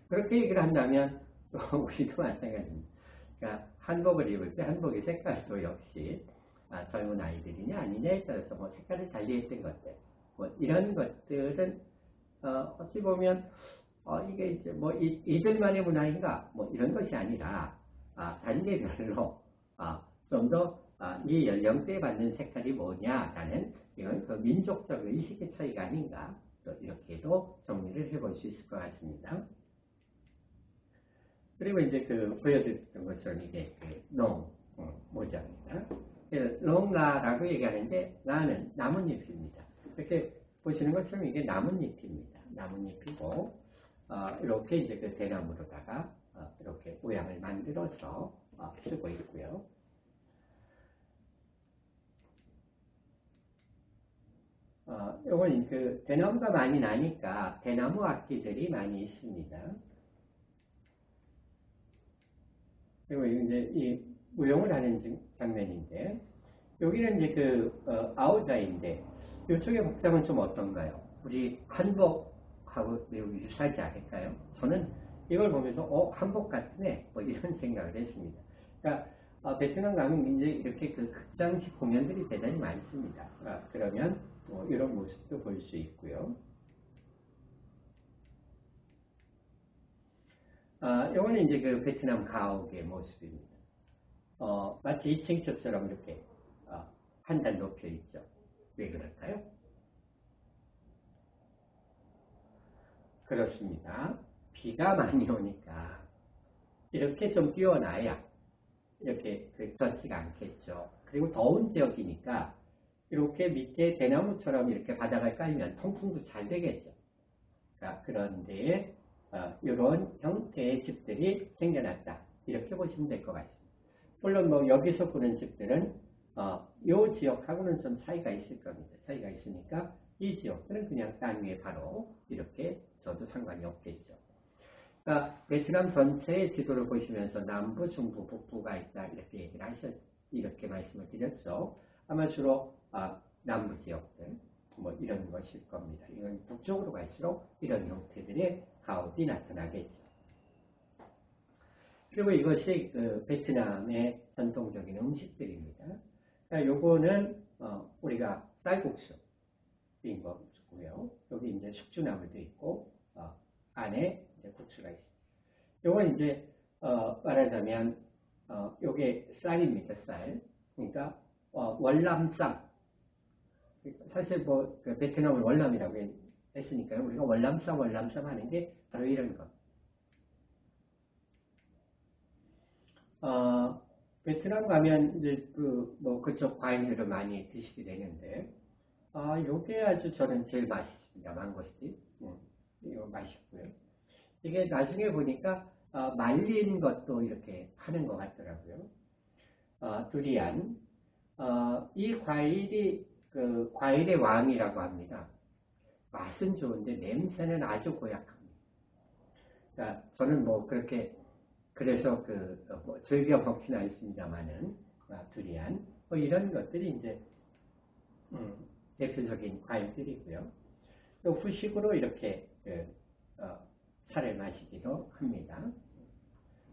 그렇게 얘기를 한다면 우리도 마찬가지입니다. 그러니까 한복을 입을 때 한복의 색깔도 역시 젊은 아이들이냐 아니냐에 따라서 뭐 색깔을 달리했던 것들 뭐 이런 것들은 어찌 보면 이게 이제 뭐 이들만의 문화인가 뭐 이런 것이 아니라 단계별로 좀 더 이 연령대에 맞는 색깔이 뭐냐라는 이건 그 민족적 의식의 차이가 아닌가 또 이렇게도 정리를 해볼 수 있을 것 같습니다. 그리고 이제 보여드렸던 것처럼 이게 모자입니다. 롱라라고 얘기하는데 라는 나뭇잎입니다. 이렇게 보시는 것처럼 이게 나뭇잎입니다. 나뭇잎이고 이렇게 이제 그 대나무로다가 이렇게 모양을 만들어서 쓰고 있고요. 이건 대나무가 많이 나니까 대나무 악기들이 많이 있습니다. 그리고 이제 이 무용을 하는 장면인데 여기는 이제 아오자인데 이쪽의 복장은 좀 어떤가요? 우리 한복하고 매우 유사하지 않을까요? 저는 이걸 보면서 한복 같네 뭐 이런 생각을 했습니다. 그러니까 베트남 가면 이제 이렇게 극장식 공연들이 대단히 많습니다. 그러면 이런 모습도 볼 수 있고요. 이거는 이제 베트남 가옥의 모습입니다. 마치 2층 집처럼 이렇게 한 단 높여 있죠. 왜 그럴까요? 그렇습니다. 비가 많이 오니까 이렇게 좀 띄워놔야 이렇게 젖지가 않겠죠. 그리고 더운 지역이니까 이렇게 밑에 대나무처럼 이렇게 바닥을 깔면 통풍도 잘 되겠죠. 자, 그런데 이런 형태의 집들이 생겨났다. 이렇게 보시면 될 것 같습니다. 물론 뭐 여기서 보는 집들은 이 지역하고는 좀 차이가 있을 겁니다. 차이가 있으니까 이 지역들은 그냥 땅 위에 바로 이렇게 져도 상관이 없겠죠. 그러니까 베트남 전체의 지도를 보시면서 남부, 중부, 북부가 있다 이렇게 얘기를 이렇게 말씀을 드렸죠. 아마 주로 남부 지역들 뭐 이런 것일 겁니다. 이건 북쪽으로 갈수록 이런 형태들의 가옥이 나타나겠죠. 그리고 이것이 그 베트남의 전통적인 음식들입니다. 그러니까 요거는 우리가 쌀국수인 거고요. 여기 이제 숙주나물도 있고 안에 이제 국수가 있습니다. 요건 이제 말하자면 요게 쌀입니다. 쌀. 그러니까 월남쌈. 사실 뭐 그 베트남을 월남이라고 했으니까요. 우리가 월남쌈 하는 게 바로 이런 것. 베트남 가면 이제 그쪽 과일들을 많이 드시게 되는데, 요게 아주 저는 제일 맛있습니다. 망고스틴. 이거 맛있고요. 이게 나중에 보니까, 말린 것도 이렇게 하는 것 같더라고요. 두리안. 이 과일이 그 과일의 왕이라고 합니다. 맛은 좋은데 냄새는 아주 고약합니다. 그러니까 저는 뭐 그렇게 그래서 뭐 즐겨 먹지는 않습니다만은 두리안 뭐 이런 것들이 이제 대표적인 과일들이고요. 또 후식으로 이렇게 차를 마시기도 합니다.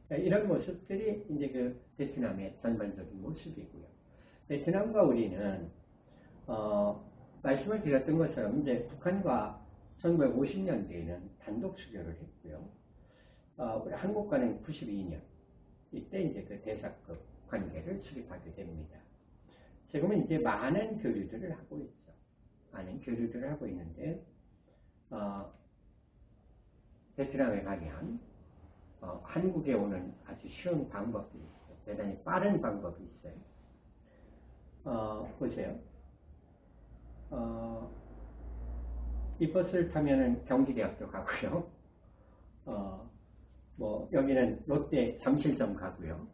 이런 모습들이 이제 그 베트남의 전반적인 모습이고요. 베트남과 우리는 말씀을 드렸던 것처럼 이제 북한과 1950년대에는 단독 수교를 했고요. 우리 한국과는 92년 이때 이제 그 대사급 관계를 수립하게 됩니다. 지금은 이제 많은 교류들을 하고 있죠. 많은 교류들을 하고 있는데 베트남에 가면 한국에 오는 아주 쉬운 방법이 있어요. 대단히 빠른 방법이 있어요. 보세요. 이 버스를 타면은 경기대학교 가고요. 뭐 여기는 롯데 잠실점 가고요.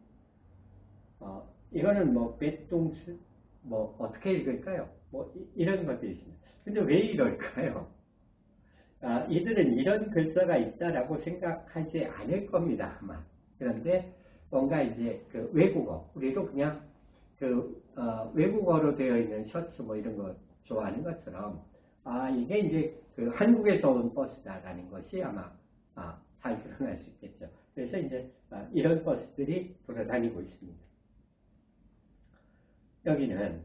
이거는 뭐 배동스 뭐 어떻게 읽을까요? 뭐 이런 것들이 있습니다. 근데 왜 이럴까요? 이들은 이런 글자가 있다라고 생각하지 않을 겁니다, 아마. 그런데 뭔가 이제 그 외국어, 우리도 그냥 외국어로 되어 있는 셔츠 뭐 이런 거 좋아하는 것처럼, 이게 이제 그 한국에서 온 버스다라는 것이 아마, 잘 드러날 수 있겠죠. 그래서 이제 이런 버스들이 돌아다니고 있습니다. 여기는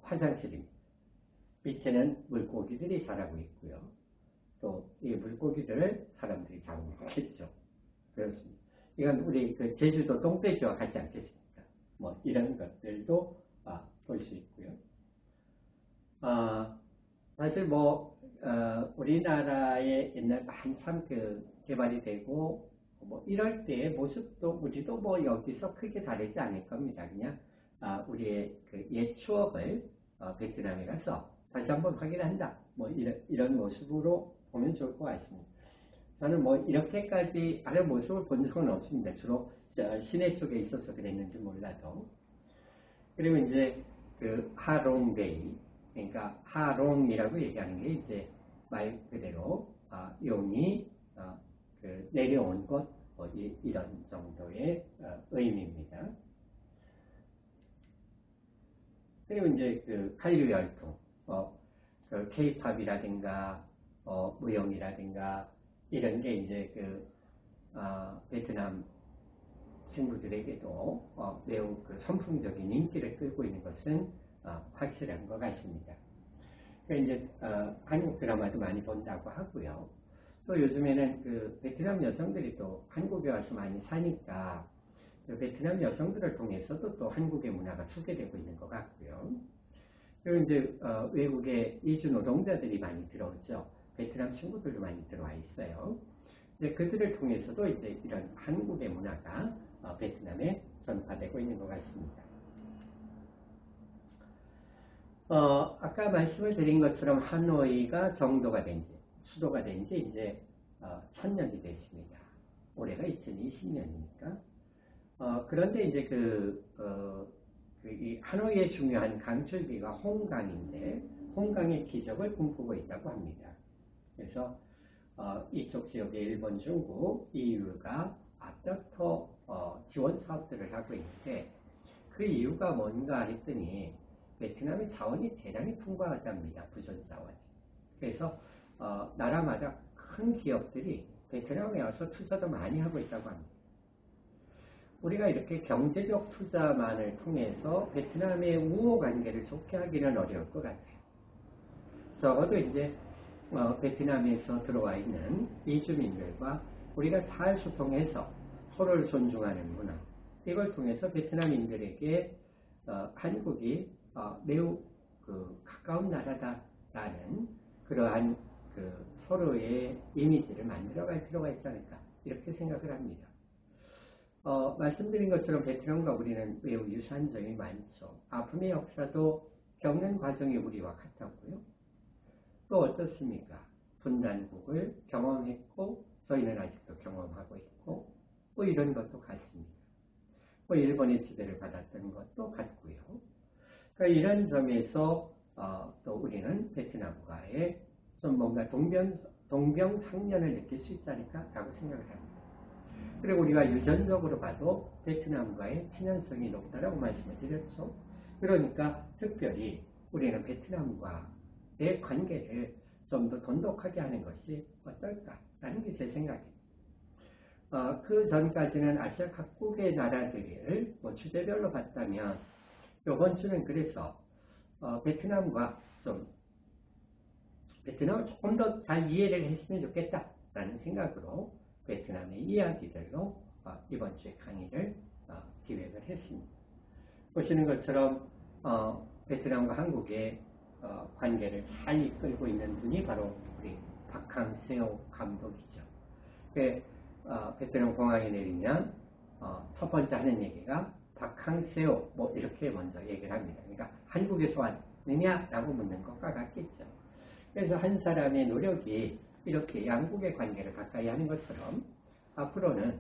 화장실입니다. 밑에는 물고기들이 자라고 있고요. 또 이 물고기들을 사람들이 잡아먹겠죠. 그렇습니다. 이건 우리 그 제주도 똥돼지와 같지 않겠습니까? 뭐 이런 것들도 볼 수 있고요. 사실 뭐 우리나라에 옛날 한참 그 개발이 되고 뭐 이럴 때의 모습도 우리도 뭐 여기서 크게 다르지 않을 겁니다. 그냥 우리의 그 옛 추억을 베트남에 가서 다시 한번 확인한다. 뭐 이런 모습으로 보면 좋을 것 같습니다. 저는 뭐 이렇게까지 다른 모습을 본 적은 없습니다. 주로 시내 쪽에 있어서 그랬는지 몰라도. 그리고 이제 그 하롱베이, 그러니까 하롱이라고 얘기하는 게 이제 말 그대로 용이 그 내려온 곳, 뭐 이런 정도의 의미입니다. 그리고 이제 그 한류 열풍, 그 K-팝이라든가 무용이라든가 이런 게 이제 그 베트남 친구들에게도 매우 그 선풍적인 인기를 끌고 있는 것은 확실한 것 같습니다. 그러니까 이제 한국 드라마도 많이 본다고 하고요. 또 요즘에는 그 베트남 여성들이 또 한국에 와서 많이 사니까 그 베트남 여성들을 통해서도 또 한국의 문화가 소개되고 있는 것 같고요. 그리고 이제 외국의 이주 노동자들이 많이 들어오죠. 베트남 친구들도 많이 들어와 있어요. 이제 그들을 통해서도 이제 이런 한국의 문화가 베트남에 전파되고 있는 것 같습니다. 아까 말씀을 드린 것처럼 하노이가 정도가 된 지, 수도가 된 지 이제 1000년이 됐습니다. 올해가 2020년이니까. 그런데 이제 이 하노이의 중요한 강줄기가 홍강인데, 홍강의 기적을 꿈꾸고 있다고 합니다. 그래서 이쪽 지역의 일본, 중국, EU가 앞다퉈 지원 사업들을 하고 있는데, 그 이유가 뭔가 했더니 베트남의 자원이 대단히 풍부하답니다. 부전 자원이. 그래서 나라마다 큰 기업들이 베트남에 와서 투자도 많이 하고 있다고 합니다. 우리가 이렇게 경제적 투자만을 통해서 베트남의 우호 관계를 좋게 하기는 어려울 것 같아요. 적어도 이제 베트남에서 들어와 있는 이주민들과 우리가 잘 소통해서 서로를 존중하는 문화, 이걸 통해서 베트남인들에게 한국이 매우 가까운 나라다라는 그러한 서로의 이미지를 만들어갈 필요가 있지 않을까, 이렇게 생각을 합니다. 말씀드린 것처럼 베트남과 우리는 매우 유사한 점이 많죠. 아픔의 역사도 겪는 과정이 우리와 같았고요. 또 어떻습니까? 분단국을 경험했고 저희는 아직도 경험하고 있고 뭐 이런 것도 같습니다. 뭐 일본의 지배를 받았던 것도 같고요. 그러니까 이런 점에서 또 우리는 베트남과의 좀 뭔가 동병상련을 느낄 수 있지 않을까라고 생각을 합니다. 그리고 우리가 유전적으로 봐도 베트남과의 친연성이 높다라고 말씀을 드렸죠. 그러니까 특별히 우리는 베트남과의 관계를 좀 더 돈독하게 하는 것이 어떨까라는 게 제 생각입니다. 그 전까지는 아시아 각국의 나라들을 주제별로 봤다면 이번 주는 그래서 베트남과 베트남을 조금 더 잘 이해를 했으면 좋겠다라는 생각으로 베트남의 이야기들로 이번 주에 강의를 기획을 했습니다. 보시는 것처럼 베트남과 한국의 관계를 잘 이끌고 있는 분이 바로 우리 박항세호 감독이죠. 베트남 공항에 내리면 첫 번째 하는 얘기가 박항세호 뭐 이렇게 먼저 얘기를 합니다. 그러니까 한국에서 왔느냐라고 묻는 것과 같겠죠. 그래서 한 사람의 노력이 이렇게 양국의 관계를 가까이 하는 것처럼 앞으로는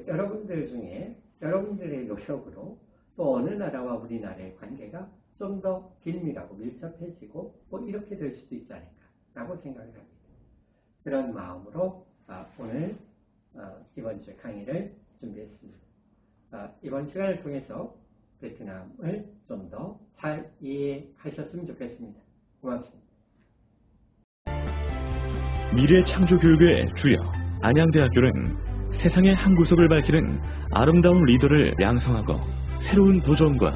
여러분들 중에 여러분들의 노력으로 또 어느 나라와 우리나라의 관계가 좀 더 긴밀하고 밀접해지고 뭐 이렇게 될 수도 있지 않을까라고 생각을 합니다. 그런 마음으로 오늘 이번 주 강의를 준비했습니다. 이번 시간을 통해서 베트남을 좀 더 잘 이해하셨으면 좋겠습니다. 고맙습니다. 미래창조교육의 주역 안양대학교는 세상의 한 구석을 밝히는 아름다운 리더를 양성하고 새로운 도전과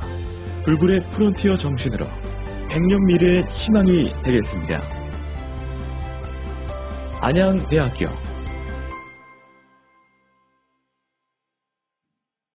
불굴의 프론티어 정신으로 100년 미래의 희망이 되겠습니다. 안양대학교